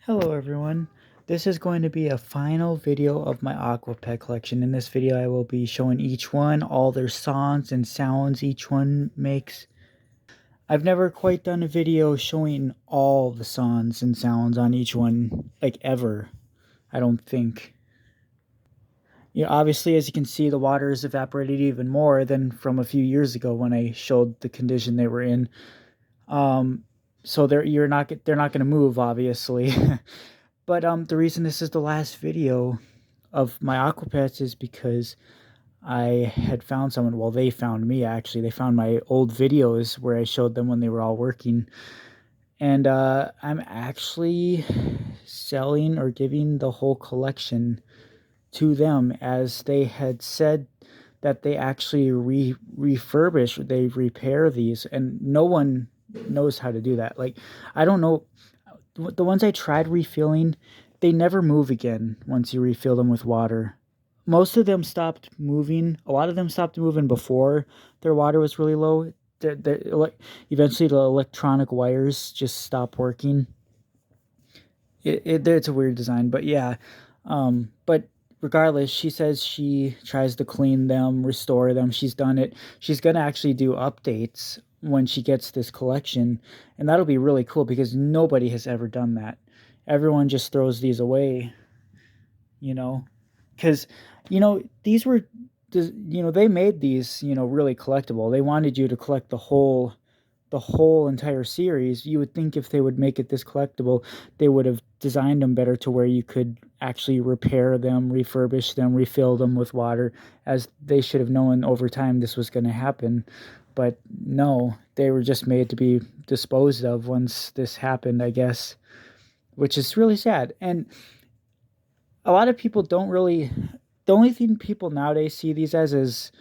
Hello everyone, this is going to be a final video of my Aquapet collection. In this video I will be showing each one, all their songs and sounds each one makes. I've never quite done a video showing all the songs and sounds on each one, like ever, I don't think. Obviously as you can see the water has evaporated even more than from a few years ago when I showed the condition they were in. So they're not going to move obviously. But the reason this is the last video of my Aquapets is because I had found someone. Well, they found me actually. They found my old videos where I showed them when they were all working, and I'm actually selling or giving the whole collection to them, as they had said that they actually refurbish, they repair these, and no one knows how to do that. Like, I don't know. The ones I tried refilling, they never move again once you refill them with water. Most of them stopped moving. A lot of them stopped moving before their water was really low. Eventually, the electronic wires just stop working. It's a weird design, but yeah. But regardless, she says she tries to clean them, restore them. She's done it. She's going to actually do updates when she gets this collection, and that'll be really cool because nobody has ever done that. Everyone just throws these away, because these were, they made these, really collectible. They wanted you to collect the whole entire series. You would think if they would make it this collectible, they would have designed them better to where you could actually repair them, refurbish them, refill them with water, as they should have known over time this was going to happen. But no, they were just made to be disposed of once this happened, I guess, which is really sad. And a lot of people don't really, the only thing people nowadays see these as is,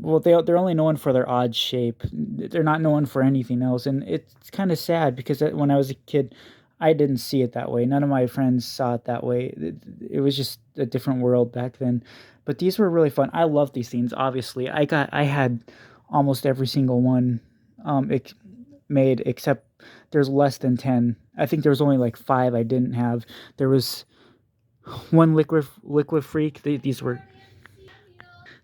well, they're only known for their odd shape. They're not known for anything else, and it's kind of sad because when I was a kid, I didn't see it that way. None of my friends saw it that way. It was just a different world back then. But these were really fun. I love these things. Obviously, I had almost every single one made, except there's less than 10. I think there was only like 5 I didn't have. There was one Liquifreak.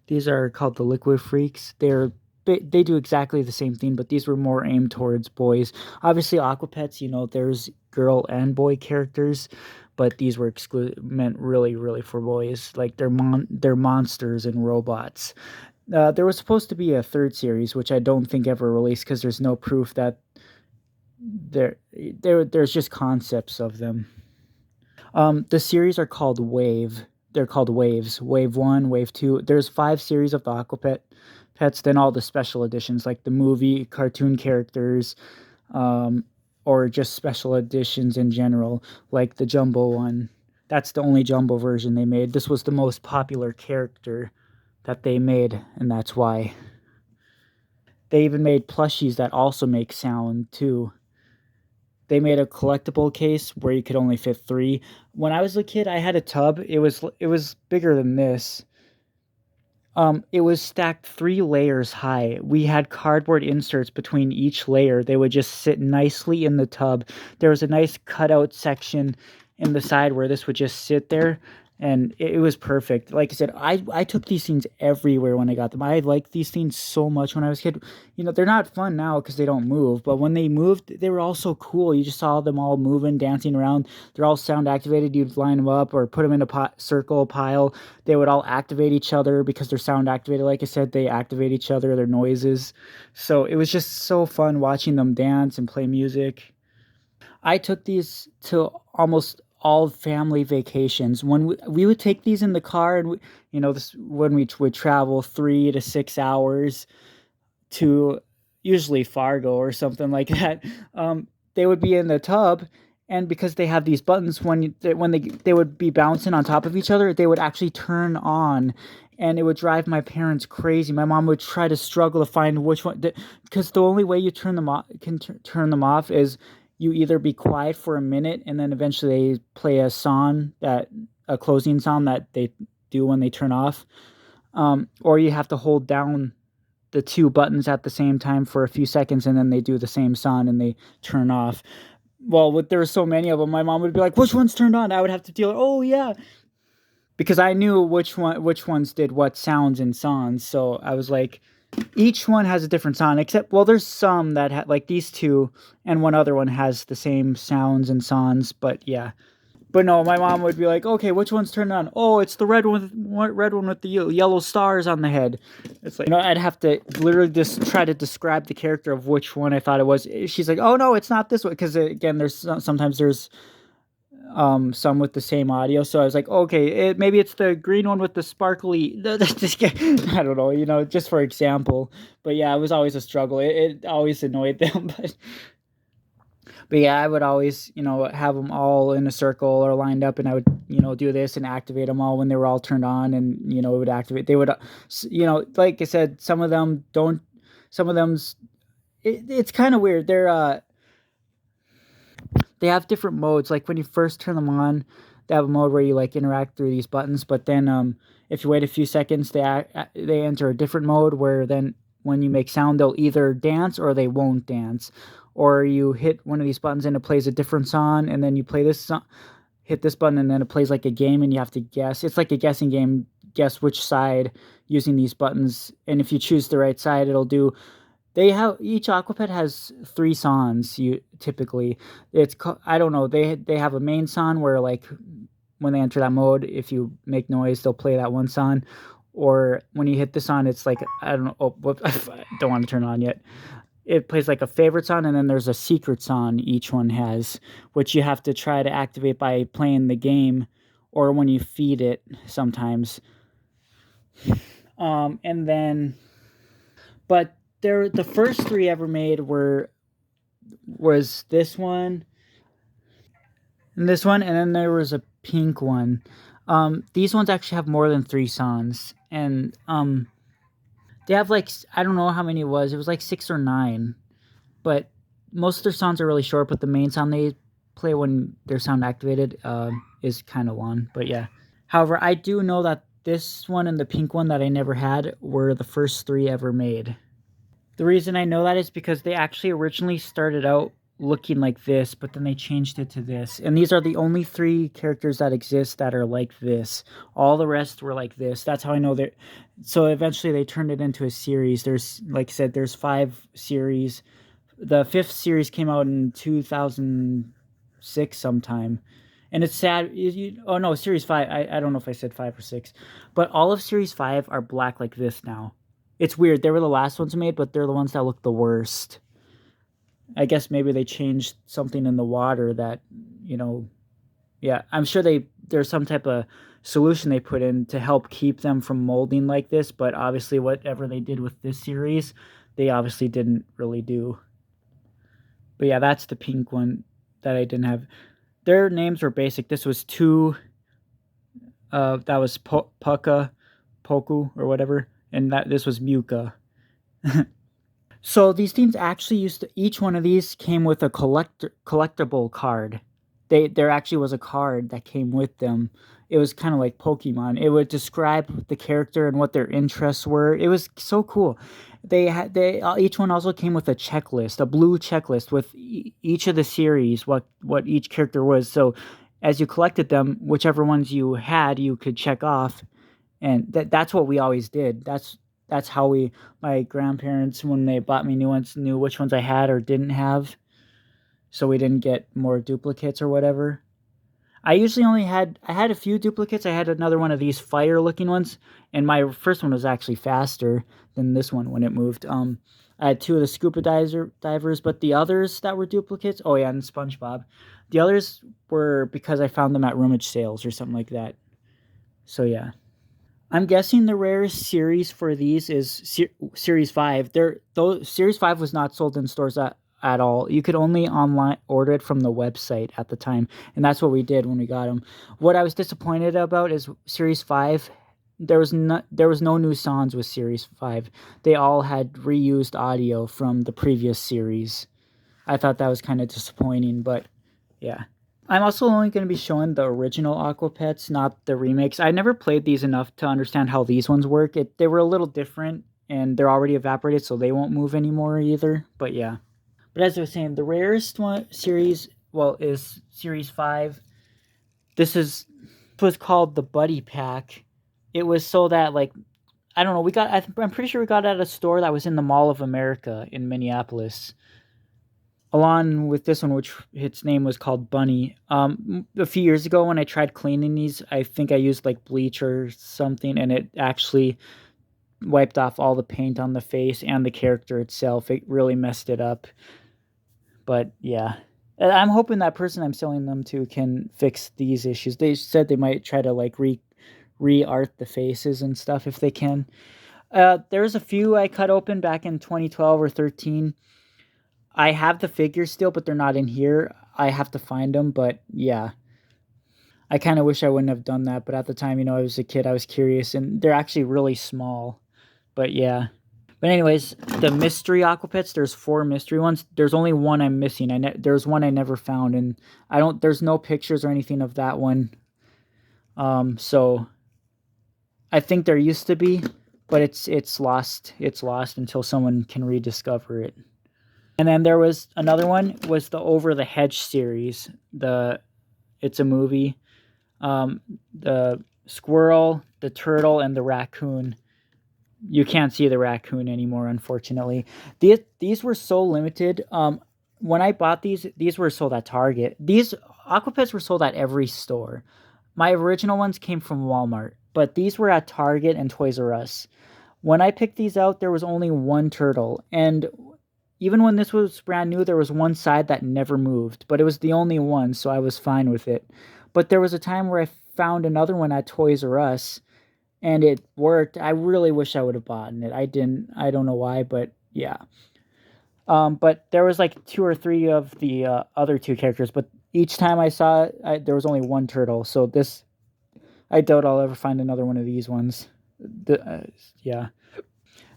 These are called the Liquifreaks. They do exactly the same thing, but these were more aimed towards boys. Obviously, Aquapets, there's girl and boy characters, but these were meant really for boys. Like they're monsters and robots. There was supposed to be a third series, which I don't think ever released because there's no proof that there's just concepts of them. The series are called Wave. They're called waves. Wave 1, Wave 2. There's 5 series of the Aquapet pets, then all the special editions, like the movie, cartoon characters, or just special editions in general, like the Jumbo one. That's the only Jumbo version they made. This was the most popular character that they made, and that's why. They even made plushies that also make sound, too. They made a collectible case where you could only fit 3. When I was a kid, I had a tub. It was bigger than this. It was stacked 3 layers high. We had cardboard inserts between each layer. They would just sit nicely in the tub. There was a nice cutout section in the side where this would just sit there, and it was perfect. Like I said, I took these things everywhere when I got them. I liked these things so much when I was a kid. They're not fun now because they don't move, but when they moved, they were all so cool. You just saw them all moving, dancing around. They're all sound activated. You'd line them up or put them in a circle pile. They would all activate each other because they're sound activated. Like I said, they activate each other, their noises. So it was just so fun watching them dance and play music. I took these to almost all family vacations. When we would take these in the car, and when we would travel 3 to 6 hours to usually Fargo or something like that, they would be in the tub, and because they have these buttons, when they would be bouncing on top of each other, they would actually turn on, and it would drive my parents crazy. My mom would try to struggle to find which one, because the only way you turn them off is you either be quiet for a minute and then eventually they play a closing song that they do when they turn off, or you have to hold down the 2 buttons at the same time for a few seconds and then they do the same song and they turn off. well, there were so many of them. My mom would be like, "Which one's turned on?" I would have to deal. Oh yeah, because I knew which ones did what sounds and songs. So I was like, each one has a different sound. Except, well, there's some that like these two, and one other one has the same sounds and songs. But yeah, but no, my mom would be like, "Okay, which one's turned on?" "Oh, it's the red one with the yellow stars on the head." It's like, I'd have to literally just try to describe the character of which one I thought it was. She's like, "Oh no, it's not this one," because again, sometimes there's some with the same audio. So I was like, okay, maybe it's the green one with the sparkly. I don't know, just for example. But yeah, it was always a struggle. It always annoyed them, but yeah, I would always, have them all in a circle or lined up, and I would, do this and activate them all when they were all turned on, and it would activate. They would, like I said, some of them don't. Some of them's. It's kind of weird. They have different modes. Like when you first turn them on, they have a mode where you like interact through these buttons. But then, if you wait a few seconds, they enter a different mode where then when you make sound, they'll either dance or they won't dance. Or you hit one of these buttons and it plays a different song, and then you play this song, hit this button, and then it plays like a game, and you have to guess. It's like a guessing game. Guess which side using these buttons, and if you choose the right side, it'll do. They have each Aquapet has 3 songs. You typically, I don't know. They have a main song where like when they enter that mode, if you make noise, they'll play that one song. Or when you hit this on, it's like I don't know. Oh, I don't want to turn it on yet. It plays like a favorite song, and then there's a secret song each one has, which you have to try to activate by playing the game, or when you feed it sometimes. And then, but the first 3 ever made was this one and this one, and then there was a pink one. These ones actually have more than 3 songs, and they have like, I don't know how many it was. It was like 6 or 9, but most of their songs are really short. But the main song they play when they're sound activated is kind of long. But yeah. However, I do know that this one and the pink one that I never had were the first 3 ever made. The reason I know that is because they actually originally started out looking like this, but then they changed it to this. And these are the only 3 characters that exist that are like this. All the rest were like this. That's how I know that. So eventually they turned it into a series. There's, like I said, there's 5 series. The 5th series came out in 2006 sometime. And it's sad. Oh no, Series 5. I don't know if I said 5 or 6. But all of Series 5 are black like this now. It's weird. They were the last ones made, but they're the ones that look the worst. I guess maybe they changed something in the water that, yeah, I'm sure there's some type of solution they put in to help keep them from molding like this, but obviously whatever they did with this series, they obviously didn't really do. But yeah, that's the pink one that I didn't have. Their names were basic. This was 2, that was Puka, Poku, or whatever, and this was Muka. So these teams actually each one of these came with a collectible card. There actually was a card that came with them. It was kind of like Pokemon. It would describe the character and what their interests were. It was so cool. Each one also came with a checklist, a blue checklist with each of the series, what each character was. So as you collected them, whichever ones you had, you could check off, and that's what we always did. That's how my grandparents, when they bought me new ones, knew which ones I had or didn't have, so we didn't get more duplicates or whatever. I had a few duplicates. I had another one of these fire looking ones, and my first one was actually faster than this one when it moved. I had 2 of the scuba divers, but the others that were duplicates, oh yeah, and SpongeBob. The others were because I found them at rummage sales or something like that. So yeah. I'm guessing the rarest series for these is Series 5. Series 5 was not sold in stores at all. You could only online order it from the website at the time, and that's what we did when we got them. What I was disappointed about is Series 5. There was no new songs with Series 5. They all had reused audio from the previous series. I thought that was kind of disappointing, but yeah. I'm also only going to be showing the original Aquapets, not the remakes. I never played these enough to understand how these ones work. They were a little different, and they're already evaporated, so they won't move anymore either. But yeah. But as I was saying, the rarest series is Series 5. This was called the Buddy Pack. It was so that, like, I don't know, I'm pretty sure we got it at a store that was in the Mall of America in Minneapolis. Along with this one, which its name was called Bunny. A few years ago when I tried cleaning these, I think I used like bleach or something, and it actually wiped off all the paint on the face and the character itself. It really messed it up. But yeah, I'm hoping that person I'm selling them to can fix these issues. They said they might try to like re-art the faces and stuff if they can. There's a few I cut open back in 2012 or 13. I have the figures still, but they're not in here. I have to find them, but yeah. I kind of wish I wouldn't have done that, but at the time, I was a kid, I was curious, and they're actually really small. But yeah. But anyways, the mystery Aquapets, there's 4 mystery ones. There's only one I'm missing. There's one I never found, and there's no pictures or anything of that one. So I think there used to be, but it's lost. It's lost until someone can rediscover it. And then there was another one, was the Over the Hedge series. It's a movie. The squirrel, the turtle, and the raccoon. You can't see the raccoon anymore, unfortunately. These were so limited. When I bought these were sold at Target. These Aquapets were sold at every store. My original ones came from Walmart, but these were at Target and Toys R Us. When I picked these out, there was only one turtle, and even when this was brand new, there was one side that never moved, but it was the only one, so I was fine with it. But there was a time where I found another one at Toys R Us, and it worked. I really wish I would have bought it. I didn't. I don't know why, but yeah. But there was like 2 or 3 of the other 2 characters, but each time I saw it, there was only one turtle. So I doubt I'll ever find another one of these ones. Yeah.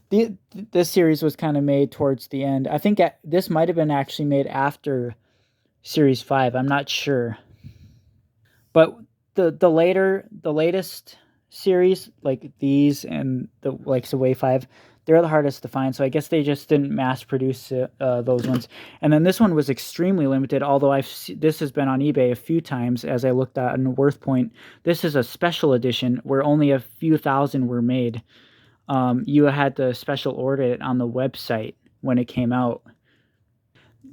This series was kind of made towards the end. I think this might have been actually made after Series 5. I'm not sure. But the latest series, like these and the likes of Wave 5, they're the hardest to find. So I guess they just didn't mass produce those ones. And then this one was extremely limited, although this has been on eBay a few times as I looked at in Worth Point. This is a special edition where only a few thousand were made. You had to special order it on the website when it came out.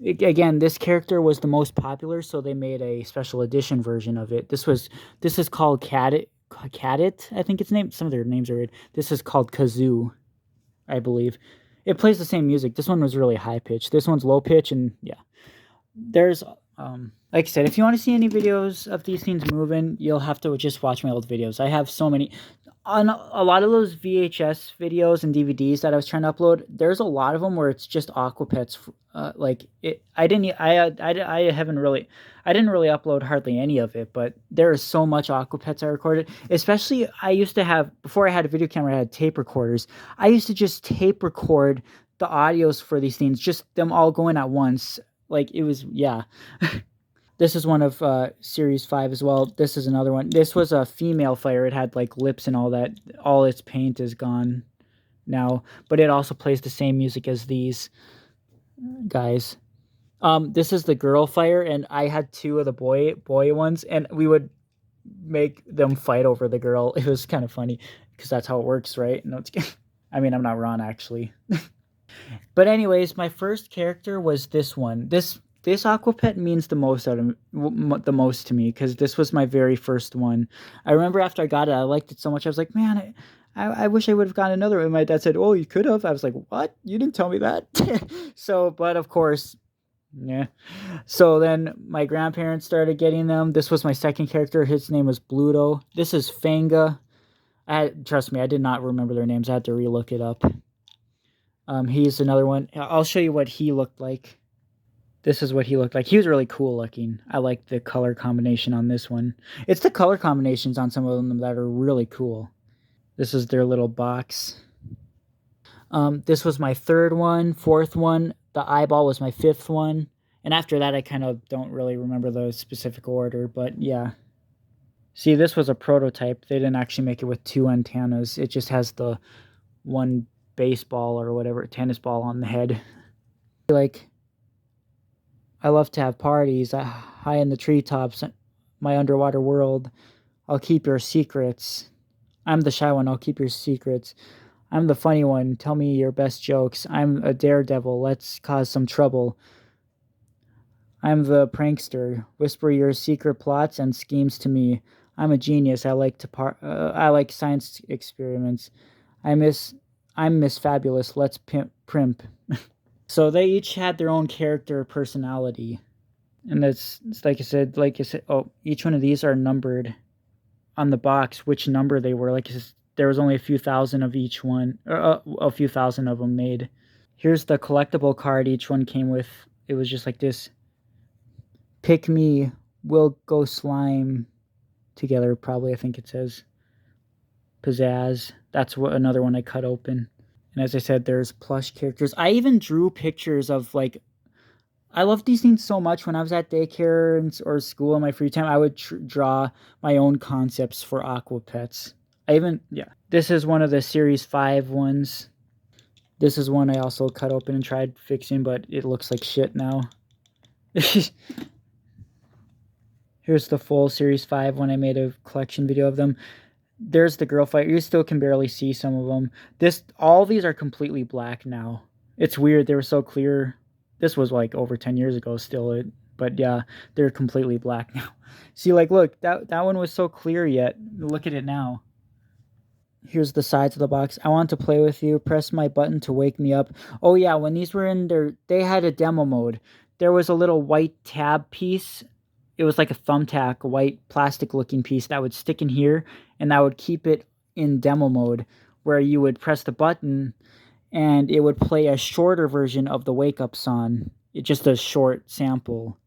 Again, this character was the most popular, so they made a special edition version of it. This is called Cadit, I think its name. Some of their names are weird. This is called Kazoo, I believe. It plays the same music. This one was really high pitch. This one's low pitch, and yeah. There's like I said, if you want to see any videos of these things moving, you'll have to just watch my old videos. I have so many. On a lot of those VHS videos and DVDs that I was trying to upload, there's a lot of them where it's just Aquapets. I didn't really upload hardly any of it, but there is so much Aquapets I recorded. Especially, I used to have, before I had a video camera, I had tape recorders. I used to just tape record the audios for these things, just them all going at once. Like, it was, yeah. This is one of Series 5 as well. This is another one. This was a female fire. It had like lips and all that. All its paint is gone now, but it also plays the same music as these guys. This is the girl fire, and I had 2 of the boy ones, and we would make them fight over the girl. It was kind of funny because that's how it works, right? No, I mean, I'm not wrong actually. But anyways, my first character was this one. This Aquapet means the most to me because this was my very first one. I remember after I got it, I liked it so much. I was like, man, I wish I would have gotten another one. My dad said, oh, you could have. I was like, what? You didn't tell me that. So, but of course, yeah. So then my grandparents started getting them. This was my second character. His name was Bluto. This is Fanga. Trust me, I did not remember their names. I had to relook it up. He's another one. I'll show you what he looked like. This is what he looked like. He was really cool looking. I like the color combination on this one. It's the color combinations on some of them that are really cool. This is their little box. This was my third one, fourth one. The eyeball was my fifth one. And after that, I kind of don't really remember the specific order, but yeah. See, this was a prototype. They didn't actually make it with 2 antennas. It just has the one baseball or whatever, tennis ball on the head. Like, I love to have parties high in the treetops, my underwater world. I'll keep your secrets. I'm the shy one. I'll keep your secrets. I'm the funny one. Tell me your best jokes. I'm a daredevil. Let's cause some trouble. I'm the prankster. Whisper your secret plots and schemes to me. I'm a genius. I like science experiments. I miss I'm Miss Fabulous. Let's primp. So they each had their own character personality. And it's like I said, oh, each one of these are numbered on the box, which number they were. There was only a few thousand of each one, or a few thousand of them made. Here's the collectible card each one came with. It was just like this. Pick me, we'll go slime together, probably, I think it says. Pizzazz. That's what another one I cut open. And as I said, there's plush characters. I even drew pictures of like I love these things so much. When I was at daycare or school in my free time, I would draw my own concepts for Aquapets. Yeah. This is one of the Series 5 ones. This is one I also cut open and tried fixing, but it looks like shit now. Here's the full Series 5 when I made a collection video of them. There's the girl fight. You still can barely see some of them. All these are completely black now. It's weird. They were so clear. This was like over 10 years ago still. But yeah, they're completely black now. See, like, look, that one was so clear yet. Look at it now. Here's the sides of the box. I want to play with you. Press my button to wake me up. Oh yeah, when these were in there, they had a demo mode. There was a little white tab piece. It was like a thumbtack, a white plastic looking piece that would stick in here, and that would keep it in demo mode, where you would press the button and it would play a shorter version of the wake up song. It's just a short sample,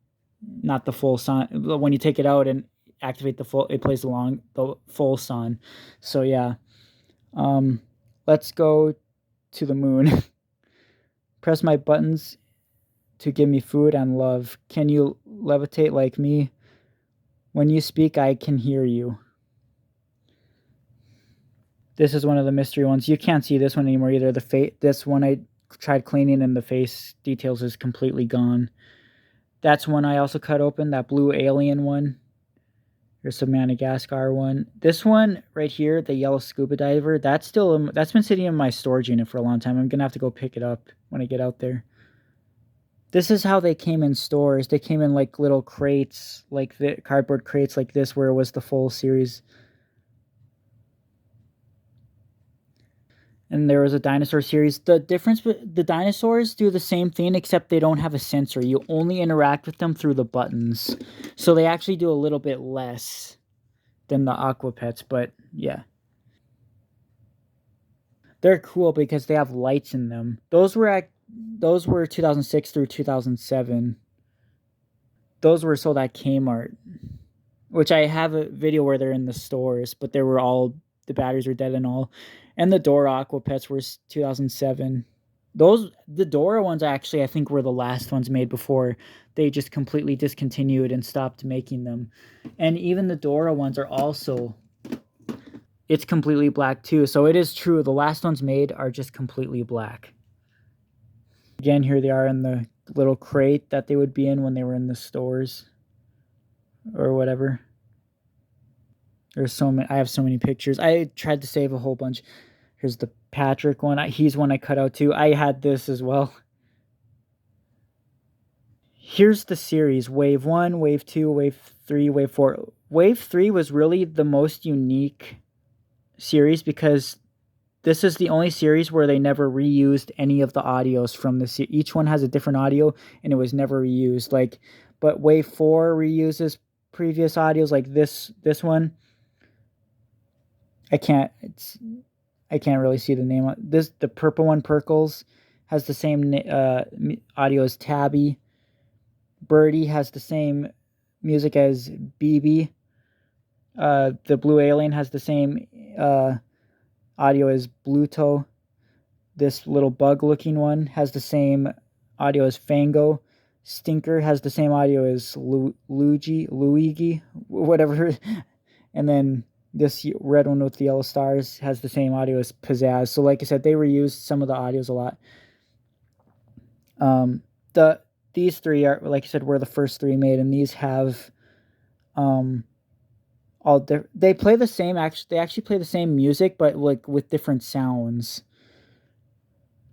not the full song. When you take it out and activate it plays the full song. So yeah. Let's go to the moon. Press my buttons to give me food and love. Can you levitate like me? When you speak, I can hear you. This is one of the mystery ones. You can't see this one anymore either. This one I tried cleaning and the face details is completely gone. That's one I also cut open, that blue alien one. Here's some Madagascar one. This one right here, the yellow scuba diver, that's been sitting in my storage unit for a long time. I'm gonna have to go pick it up when I get out there. This is how they came in stores. They came in like little crates, like the cardboard crates like this, where it was the full series. And there was a dinosaur series. The dinosaurs do the same thing, except they don't have a sensor. You only interact with them through the buttons. So they actually do a little bit less than the Aquapets, but yeah. They're cool because they have lights in them. Those were 2006 through 2007. Those were sold at Kmart, which I have a video where they're in the stores, but the batteries were dead and all. And the Dora Aquapets were 2007. The Dora ones actually, I think, were the last ones made before they just completely discontinued and stopped making them. And even the Dora ones are also, it's completely black too. So it is true. The last ones made are just completely black. Again, here they are in the little crate that they would be in when they were in the stores or whatever. There's so many. I have so many pictures. I tried to save a whole bunch. Here's the Patrick one. He's one I cut out too. I had this as well. Here's the series. Wave 1, Wave 2, Wave 3, Wave 4. Wave 3 was really the most unique series because this is the only series where they never reused any of the audios from the series. Each one has a different audio, and it was never reused. But Wave 4 reuses previous audios, like this one. I can't really see the name. The purple one, Perkles, has the same audio as Tabby. Birdie has the same music as BB. The blue alien has the same audio as Bluto. This little bug-looking one has the same audio as Fango. Stinker has the same audio as Luigi, whatever. And then this red one with the yellow stars has the same audio as Pizzazz. So like I said, they reused some of the audios a lot. these three are, like I said, were the first three made, and these have they play the same. Actually, they actually play the same music, but like with different sounds.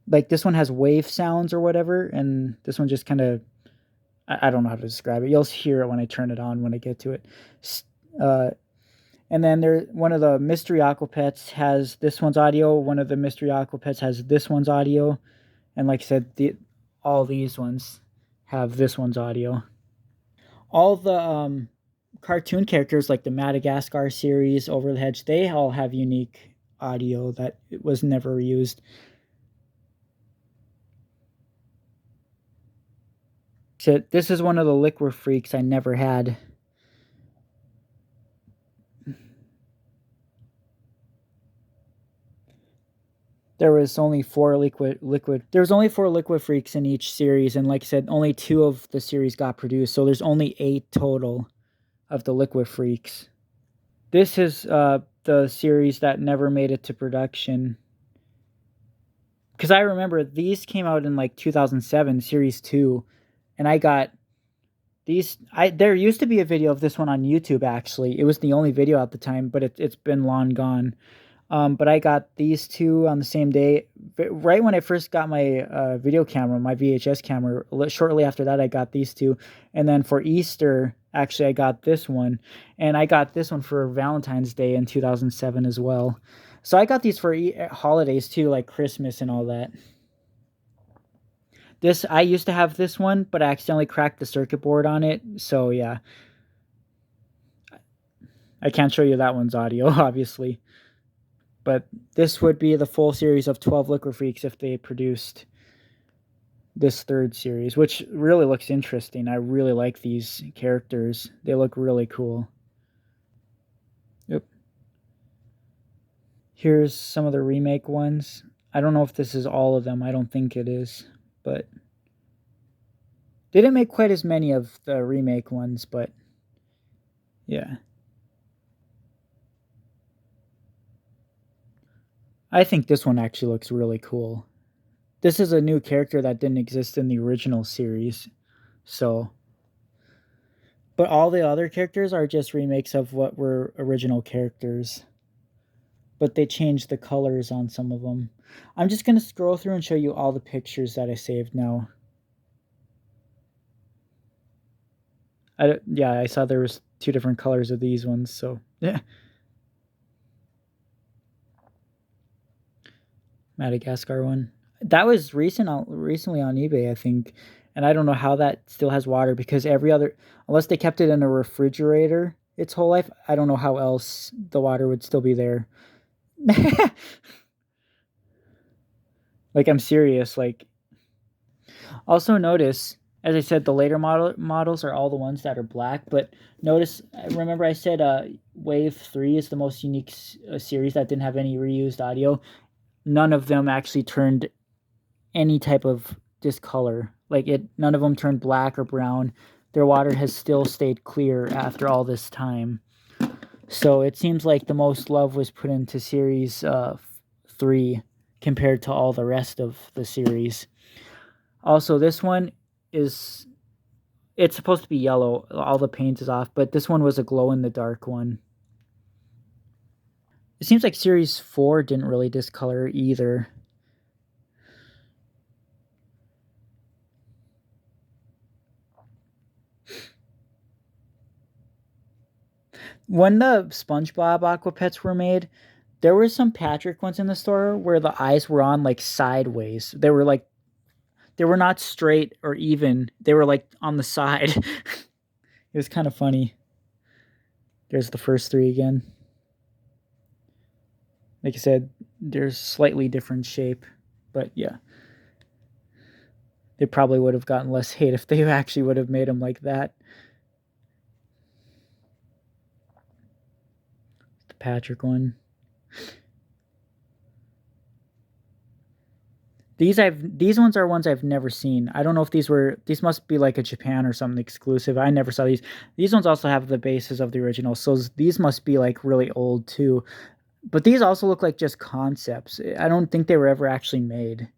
Like this one has wave sounds or whatever, and this one just kind of, I don't know how to describe it. You'll hear it when I turn it on when I get to it. Uh, and then one of the mystery Aquapets has this one's audio. One of the mystery Aquapets has this one's audio, and like I said, all these ones have this one's audio. All the cartoon characters, like the Madagascar series, Over the Hedge, they all have unique audio that was never used. So this is one of the Liquifreaks I never had. There was only four Liquifreaks in each series, and like I said, only 2 of the series got produced. So there's only 8 total of the Liquifreaks. This is the series that never made it to production. Because I remember these came out in like 2007, Series 2, and I got these. There used to be a video of this one on YouTube, actually. It was the only video at the time, but it's been long gone. But I got these 2 on the same day. Right when I first got my video camera, my VHS camera, shortly after that, I got these 2. And then for Easter, actually, I got this one. And I got this one for Valentine's Day in 2007 as well. So I got these for holidays too, like Christmas and all that. I used to have this one, but I accidentally cracked the circuit board on it. So yeah. I can't show you that one's audio, obviously. But this would be the full series of 12 Liquifreaks if they produced this 3rd series, which really looks interesting. I really like these characters. They look really cool. Yep. Here's some of the remake ones. I don't know if this is all of them. I don't think it is. But they didn't make quite as many of the remake ones, but yeah. I think this one actually looks really cool. This is a new character that didn't exist in the original series. So, but all the other characters are just remakes of what were original characters. But they changed the colors on some of them. I'm just going to scroll through and show you all the pictures that I saved now. Yeah, I saw there was 2 different colors of these ones, so yeah. Madagascar one. That was recently on eBay, I think. And I don't know how that still has water, because unless they kept it in a refrigerator its whole life, I don't know how else the water would still be there. Like, I'm serious. Like, also notice, as I said, the later models are all the ones that are black. But remember I said Wave 3 is the most unique series that didn't have any reused audio. None of them actually turned any type of discolor. None of them turned black or brown. Their water has still stayed clear after all this time. So it seems like the most love was put into Series 3 compared to all the rest of the series. Also, this one it's supposed to be yellow. All the paint is off, but this one was a glow-in-the-dark one. It seems like Series 4 didn't really discolor either. When the SpongeBob Aquapets were made, there were some Patrick ones in the store where the eyes were on like sideways. They were not straight or even. They were like on the side. It was kind of funny. There's the first 3 again. Like I said, there's slightly different shape, but yeah. They probably would have gotten less hate if they actually would have made them like that. The Patrick one. These ones are ones I've never seen. I don't know if these must be like a Japan or something exclusive. I never saw these. These ones also have the bases of the original, so these must be like really old too. But these also look like just concepts. I don't think they were ever actually made.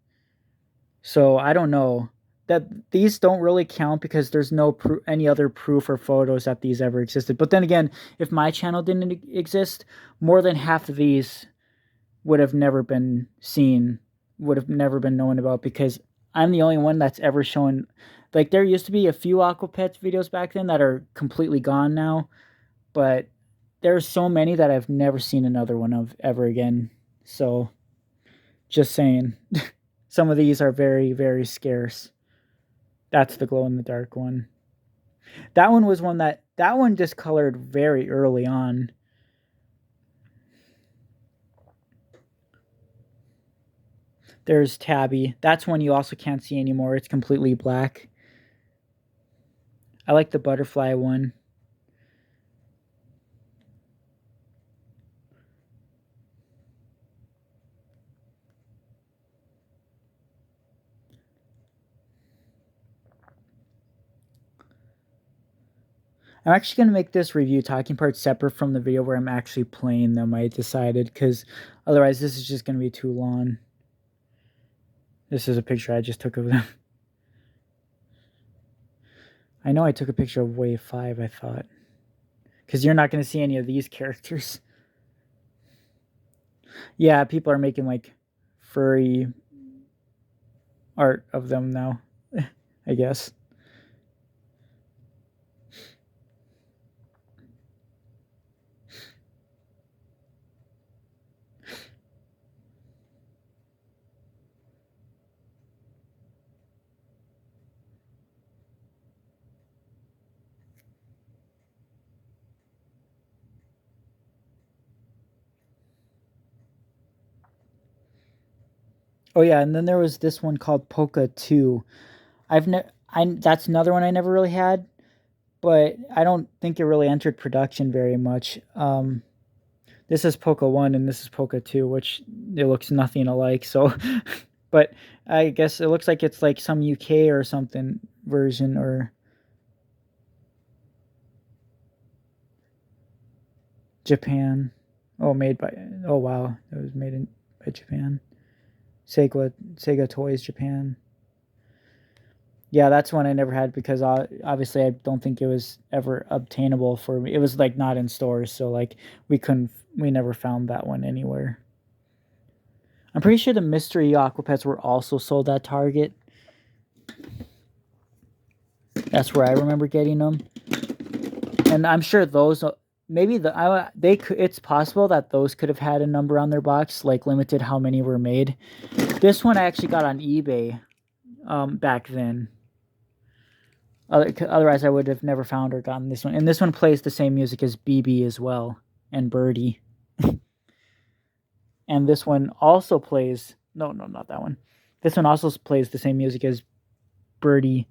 So I don't know. that these don't really count because there's no any other proof or photos that these ever existed. But then again, if my channel didn't exist, more than half of these would have never been seen, would have never been known about, because I'm the only one that's ever shown. Like, there used to be a few Aquapets videos back then that are completely gone now, but there's so many that I've never seen another one of ever again. So, just saying. Some of these are very, very scarce. That's the glow in the dark one. That one was one that one discolored very early on. There's Tabby. That's one you also can't see anymore. It's completely black. I like the butterfly one. I'm actually going to make this review talking part separate from the video where I'm actually playing them, I decided, because otherwise this is just going to be too long. This is a picture I just took of them. I know I took a picture of Wave 5, I thought. Because you're not going to see any of these characters. Yeah, people are making, like, furry art of them now, I guess. Oh yeah, and then there was this one called Polka 2. That's another one I never really had, but I don't think it really entered production very much. This is Polka 1 and this is Polka 2, which it looks nothing alike, so but I guess it looks like it's like some UK or something version, or Japan. Oh, oh wow, it was made by Japan. Sega Toys Japan. Yeah, that's one I never had because obviously I don't think it was ever obtainable for me. It was like not in stores, so like we never found that one anywhere. I'm pretty sure the mystery Aquapets were also sold at Target. That's where I remember getting them, and I'm sure those maybe it's possible that those could have had a number on their box, like limited how many were made. This one I actually got on eBay back then. Otherwise, I would have never found or gotten this one. And this one plays the same music as BB as well, and Birdie. And this one also plays... No, not that one. This one also plays the same music as Birdie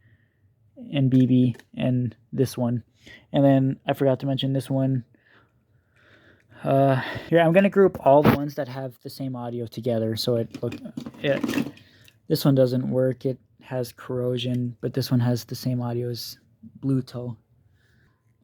and BB and this one. And then I forgot to mention this one. Here, I'm going to group all the ones that have the same audio together. So this one doesn't work. It has corrosion, but this one has the same audio as Bluetooth.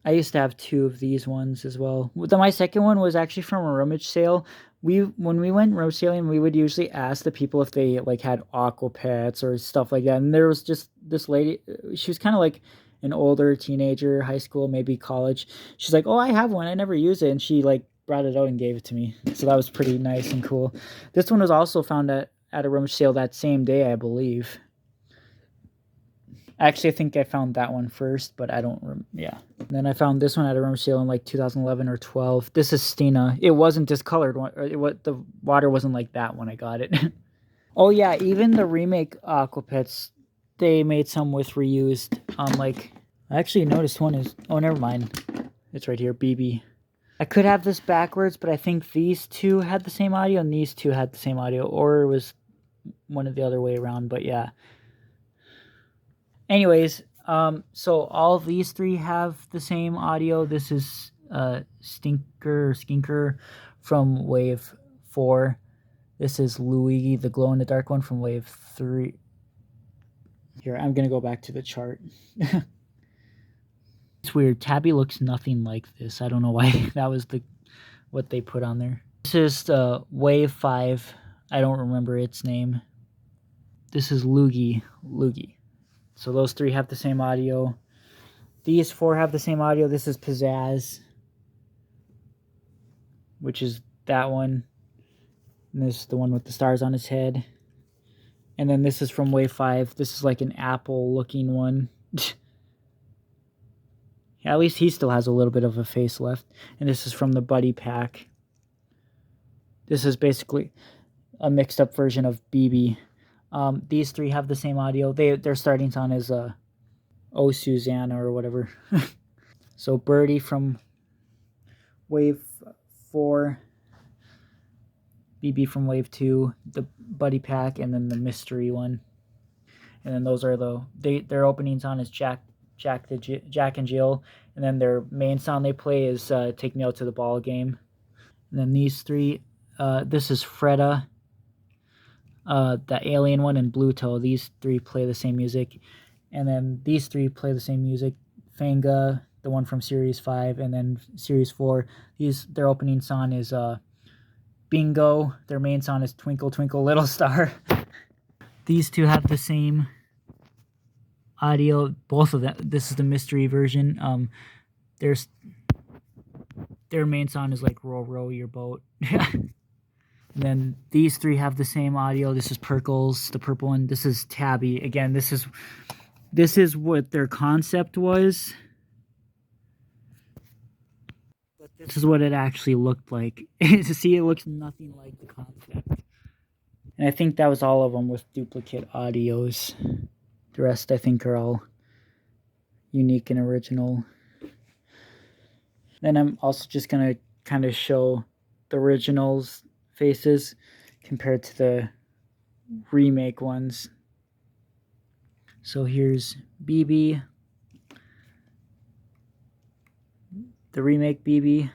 I used to have 2 of these ones as well. My second one was actually from a rummage sale. When we went rummage sailing, we would usually ask the people if they like had Aquapets or stuff like that. And there was just this lady. She was kind of like an older teenager, high school, maybe college. She's like, "Oh, I have one. I never use it," and she like brought it out and gave it to me. So that was pretty nice and cool. This one was also found at a rummage sale that same day, I believe. Actually, I think I found that one first, but I don't yeah. And then I found this one at a rummage sale in like 2011 or 12. This is Stina. It wasn't discolored. The water wasn't like that when I got it. Oh yeah, even the remake Aquapets, they made some with reused. Like, I actually noticed one is... Oh, never mind. It's right here, BB. I could have this backwards, but I think these 2 had the same audio and these 2 had the same audio, or it was one of the other way around, but yeah. Anyways, so all of these 3 have the same audio. This is Skinker from Wave 4. This is Luigi, the glow-in-the-dark one, from Wave 3. Here, I'm going to go back to the chart. It's weird. Tabby looks nothing like this. I don't know why that was what they put on there. This is Wave 5. I don't remember its name. This is Luigi. So those 3 have the same audio. These 4 have the same audio. This is Pizzazz, which is that one. And this is the one with the stars on its head. And then this is from Wave 5. This is like an apple-looking one. At least he still has a little bit of a face left. And this is from the Buddy Pack. This is basically a mixed-up version of BB. These 3 have the same audio. Their starting sound is Oh Susanna or whatever. So Birdie from Wave 4, BB from Wave 2, the Buddy Pack, and then the mystery one. And then those are their opening sound is Jack and Jill, and then their main sound they play is Take Me Out to the Ball Game. And then these 3, this is Freda, the alien one, and Bluto. These 3 play the same music. And then these 3 play the same music. Fanga, the one from Series 5, and then Series 4. Their opening song is Bingo. Their main song is Twinkle Twinkle Little Star. These 2 have the same audio. Both of them. This is the mystery version. Their main song is like Row Row Your Boat. And then these 3 have the same audio. This is Perkles, the purple one. This is Tabby. Again, this is what their concept was. But this is what it actually looked like. To see, it looks nothing like the concept. And I think that was all of them with duplicate audios. The rest, I think, are all unique and original. Then I'm also just going to kind of show the originals' faces compared to the remake ones. So here's BB, the remake BB,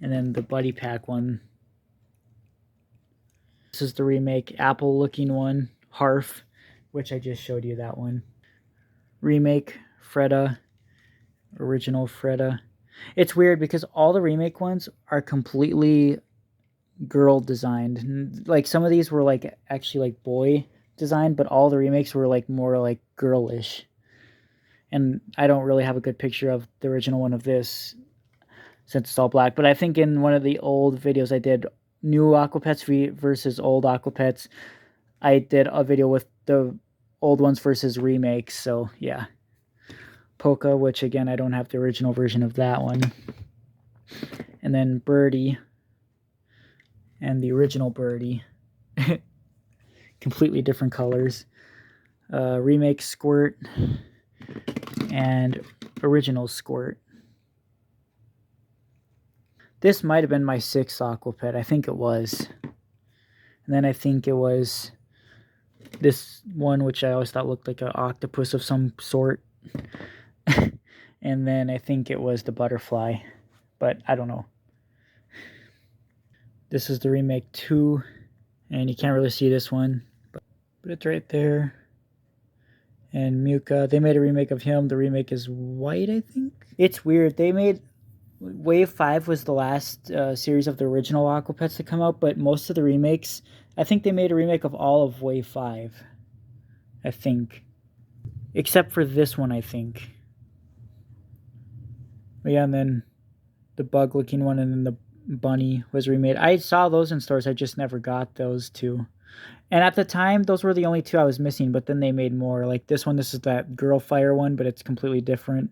and then the Buddy Pack one. This is the remake apple-looking one, Harf, which I just showed you that one. Remake Freda, original Freda. It's weird because all the remake ones are completely girl designed. Like some of these were like actually like boy designed, but all the remakes were like more like girlish. And I don't really have a good picture of the original one of this since it's all black. But I think in one of the old videos I did, new Aquapets versus old Aquapets, I did a video with the old ones versus remakes. So yeah. Polka, which again, I don't have the original version of that one. And then Birdie and the original Birdie. Completely different colors. Remake Squirt and original Squirt. This might have been my 6th Aquapet. I think it was. And then I think it was this one, which I always thought looked like an octopus of some sort. And then I think it was the butterfly, but I don't know. This is the remake 2, and you can't really see this one, but it's right there. And Muka, they made a remake of him. The remake is white, I think. It's weird. They made Wave 5 was the last series of the original Aquapets to come out, but most of the remakes, I think they made a remake of all of Wave 5. I think. Except for this one, I think. But yeah, and then the bug-looking one, and then the bunny was remade. I saw those in stores. I just never got those 2. And at the time, those were the only 2 I was missing, but then they made more. Like this one, this is that Girl Fire one, but it's completely different.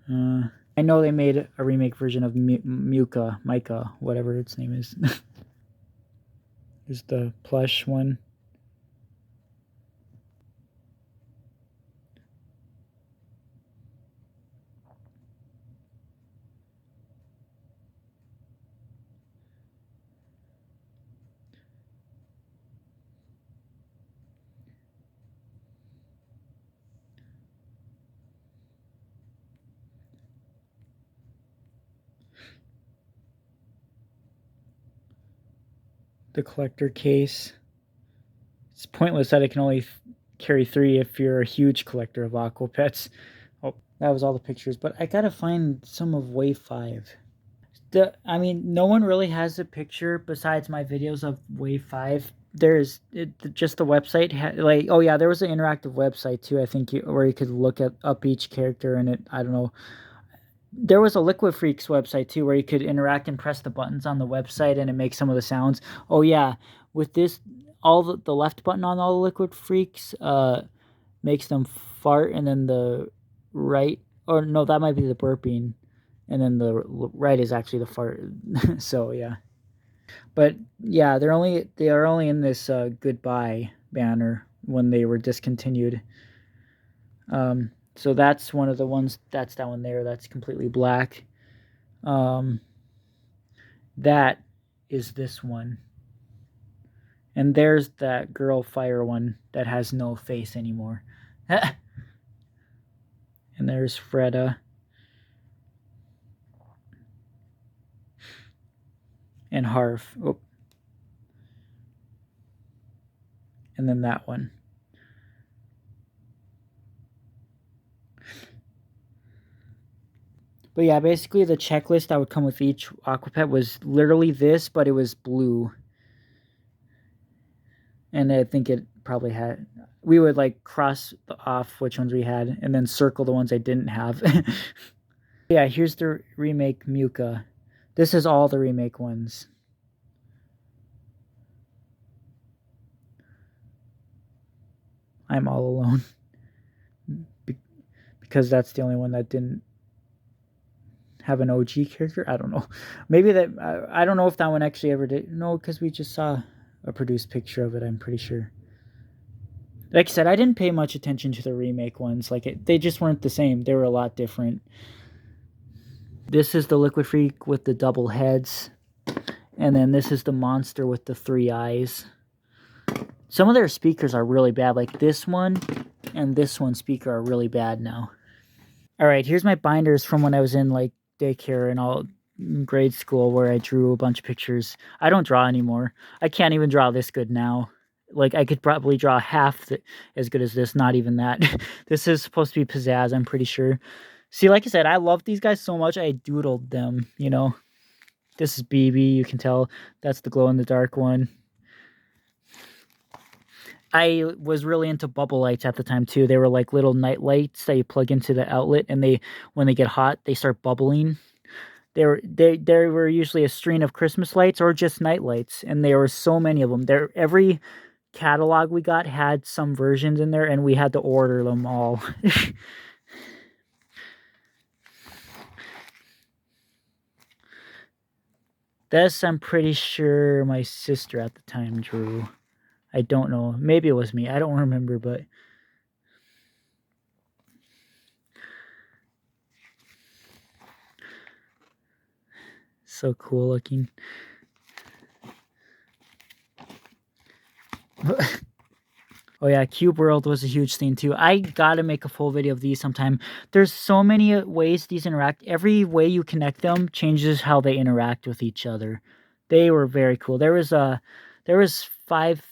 I know they made a remake version of Micah, whatever its name is. There's the plush one. The collector case. It's pointless that it can only carry 3 if you're a huge collector of Aquapets. Oh, that was all the pictures, but I gotta find some of Wave 5. I mean, no one really has a picture besides my videos of Wave 5 there's just the website like, oh yeah, there was an interactive website too, I think, where you could look up each character, and I don't know, there was a Liquifreak's website too where you could interact and press the buttons on the website and it makes some of the sounds. Oh yeah, with this, all the left button on all the Liquifreaks makes them fart, and then the right, or no, that might be the burping, and then the right is actually the fart. So yeah, but yeah, they are only in this goodbye banner when they were discontinued. So that's one of the ones, that's that one there that's completely black. Um, that is this one. And there's that girl fire one that has no face anymore. And there's Freda. And Harf. Oh. And then that one. But yeah, basically the checklist that would come with each Aquapet was literally this, but it was blue. And I think it probably had, we would like cross off which ones we had and then circle the ones I didn't have. Yeah, here's the remake Muka. This is all the remake ones. I'm all alone. Because that's the only one that didn't have an OG character. I don't know. Maybe that, I don't know if that one actually ever did. No, because we just saw a produced picture of it, I'm pretty sure. Like I said, I didn't pay much attention to the remake ones. Like they just weren't the same. They were a lot different. This is the Liquifreak with the double heads. And then this is the monster with the 3 eyes. Some of their speakers are really bad. Like this one and this one speaker are really bad now. All right, here's my binders from when I was in like daycare and all grade school where I drew a bunch of pictures. I don't draw anymore. I can't even draw this good now. Like I could probably draw half as good as this, not even that. This is supposed to be pizzazz, I'm pretty sure. See, like I said, I love these guys so much I doodled them, you know. This is BB, you can tell that's the glow in the dark one. I was really into bubble lights at the time too. They were like little night lights that you plug into the outlet, and when they get hot, they start bubbling. They were usually a string of Christmas lights or just night lights, and there were so many of them. Every catalog we got had some versions in there, and we had to order them all. This I'm pretty sure my sister at the time drew. I don't know. Maybe it was me. I don't remember, but so cool looking. Oh yeah, Cube World was a huge thing too. I gotta make a full video of these sometime. There's so many ways these interact. Every way you connect them changes how they interact with each other. They were very cool. There was 5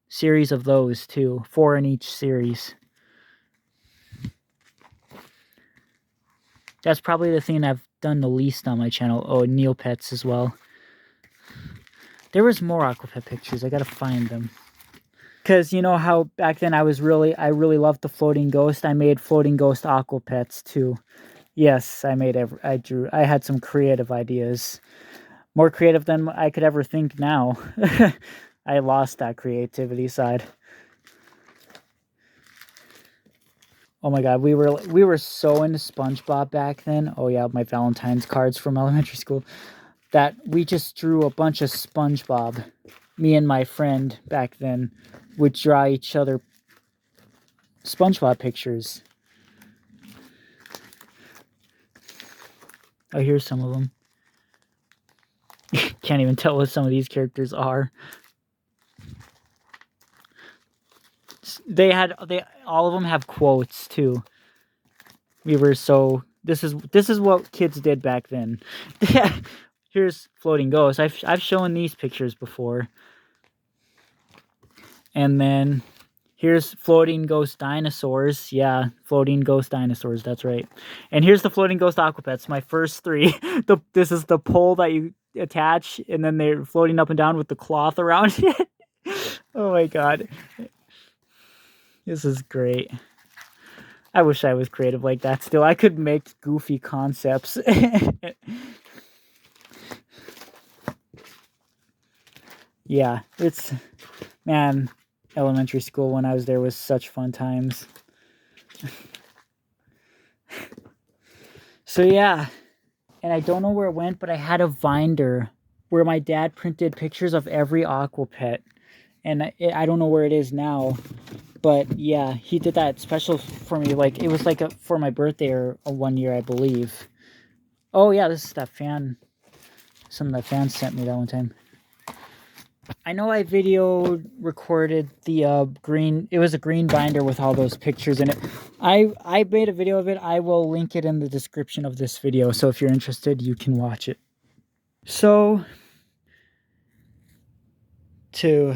series of those too, 4 in each series. That's probably the thing I've done the least on my channel. Oh, Neopets as well. There was more Aquapet pictures. I gotta find them. Because you know how back then I really loved the floating ghost. I made floating ghost Aquapets too. Yes, I had some creative ideas. More creative than I could ever think now. I lost that creativity side. Oh my god, we were so into SpongeBob back then. Oh yeah, my Valentine's cards from elementary school. That we just drew a bunch of SpongeBob. Me and my friend back then would draw each other SpongeBob pictures. Oh, here's some of them. Can't even tell what some of these characters are. All of them have quotes too. We were so, this is what kids did back then. Yeah. Here's Floating Ghost. I've shown these pictures before. And then here's Floating Ghost Dinosaurs. Yeah, Floating Ghost Dinosaurs, that's right. And here's the Floating Ghost Aquapets, my first 3. This is the pole that you attach, and then they're floating up and down with the cloth around it. Oh my god. This is great. I wish I was creative like that still. I could make goofy concepts. Yeah, it's man, elementary school when I was there was such fun times. So yeah, and I don't know where it went, but I had a binder where my dad printed pictures of every Aquapet, and I don't know where it is now, but yeah, he did that special for me. Like it was like for my birthday or one year, I believe. Oh yeah, this is that fan. Some of the fans sent me that one time. I know I video recorded the green. It was a green binder with all those pictures in it. I made a video of it. I will link it in the description of this video. So if you're interested, you can watch it. So to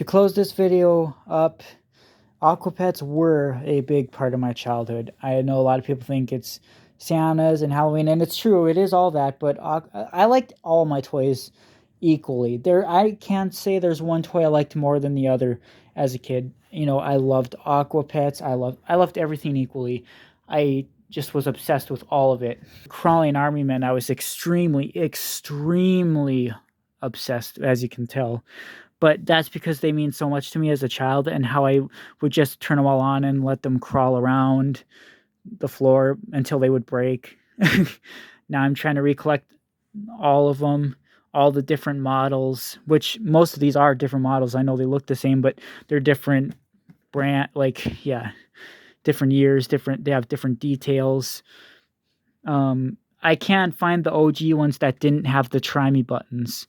close this video up, Aquapets were a big part of my childhood. I know a lot of people think it's Santa's and Halloween, and it's true. It is all that, but I liked all my toys equally. I can't say there's one toy I liked more than the other as a kid. You know, I loved Aquapets. I loved everything equally. I just was obsessed with all of it. Crawling Army Men, I was extremely obsessed, as you can tell. But that's because they mean so much to me as a child, and how I would just turn them all on and let them crawl around the floor until they would break. Now I'm trying to recollect all of them, all the different models, which most of these are different models. I know they look the same, but they're different brand, like, yeah, different years, they have different details. I can't find the OG ones that didn't have the try me buttons.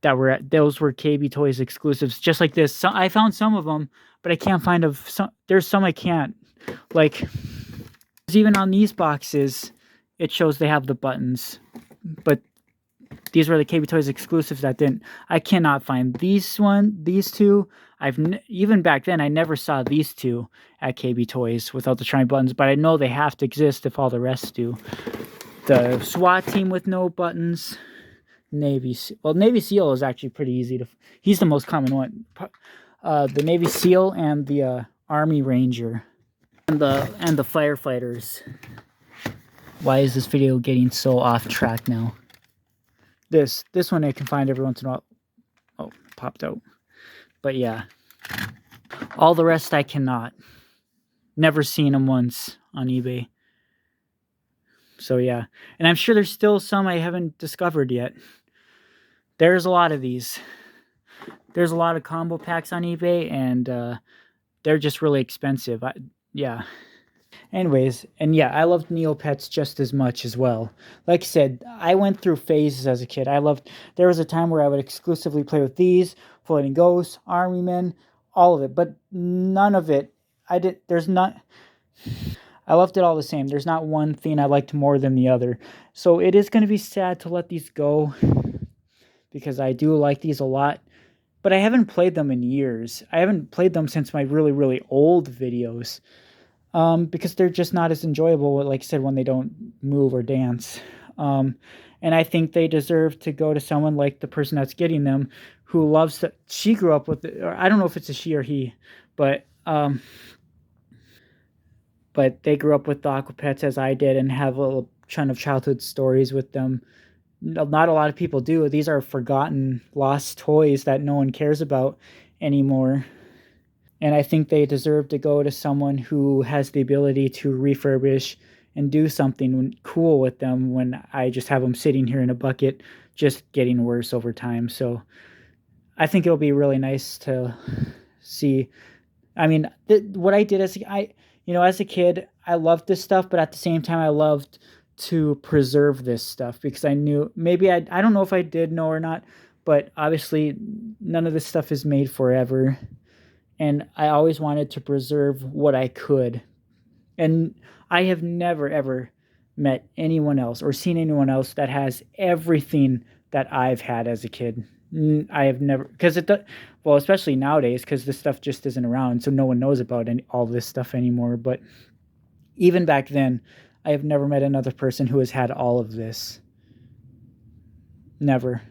Those were KB Toys exclusives, just like this. So I found some of them, but I can't find some. There's some I can't. Like, even on these boxes, it shows they have the buttons, but these were the KB Toys exclusives that didn't. I cannot find these two. Even back then, I never saw these two at KB Toys without the try buttons, but I know they have to exist if all the rest do. The SWAT team with no buttons. Navy SEAL is actually pretty easy to. He's the most common one. The Navy SEAL and the Army Ranger, and the firefighters. Why is this video getting so off track now? This one I can find every once in a while. Oh, it popped out. But yeah, all the rest I cannot. Never seen them once on eBay. So yeah, and I'm sure there's still some I haven't discovered yet. There's a lot of these. There's a lot of combo packs on eBay, and they're just really expensive. Yeah. Anyways, and yeah, I loved Neopets just as much as well. Like I said, I went through phases as a kid. There was a time where I would exclusively play with these, Floating Ghosts, Army Men, all of it, but none of it, I loved it all the same. There's not one thing I liked more than the other. So it is going to be sad to let these go, because I do like these a lot, but I haven't played them in years. I haven't played them since my really, really old videos. Because they're just not as enjoyable, like I said, when they don't move or dance. And I think they deserve to go to someone like the person that's getting them, who loves to. She grew up with it, or I don't know if it's a she or he, but they grew up with the Aquapets as I did, and have a ton of childhood stories with them. Not a lot of people do. These are forgotten, lost toys that no one cares about anymore. And I think they deserve to go to someone who has the ability to refurbish and do something cool with them, when I just have them sitting here in a bucket, just getting worse over time. So I think it'll be really nice to see. I mean, what I did as a kid, I loved this stuff, but at the same time, I loved to preserve this stuff, because I knew, maybe I don't know if I did know or not, but obviously none of this stuff is made forever. And I always wanted to preserve what I could. And I have never, ever met anyone else or seen anyone else that has everything that I've had as a kid. I have never, because well, especially nowadays, because this stuff just isn't around, so no one knows about all this stuff anymore. But even back then, I have never met another person who has had all of this. Never.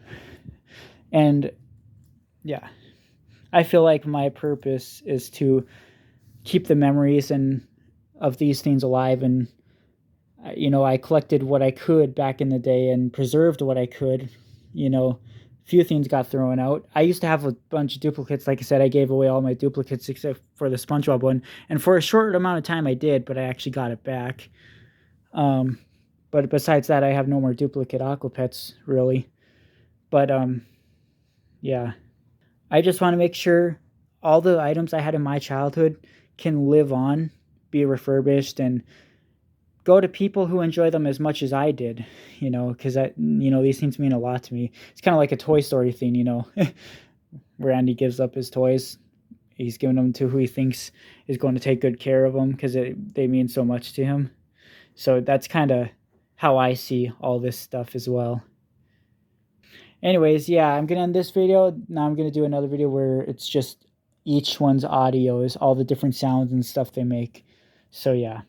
And yeah. I feel like my purpose is to keep the memories and of these things alive. And I collected what I could back in the day and preserved what I could. Few things got thrown out. I used to have a bunch of duplicates. Like I said, I gave away all my duplicates except for the SpongeBob one. And for a short amount of time I did, but I actually got it back. But besides that, I have no more duplicate Aquapets, really. But yeah. I just want to make sure all the items I had in my childhood can live on, be refurbished, and go to people who enjoy them as much as I did, because these things mean a lot to me. It's kind of like a Toy Story thing, where Andy gives up his toys. He's giving them to who he thinks is going to take good care of them because they mean so much to him. So that's kind of how I see all this stuff as well. Anyways, yeah, I'm going to end this video. Now I'm going to do another video where it's just each one's audio is all the different sounds and stuff they make. So yeah.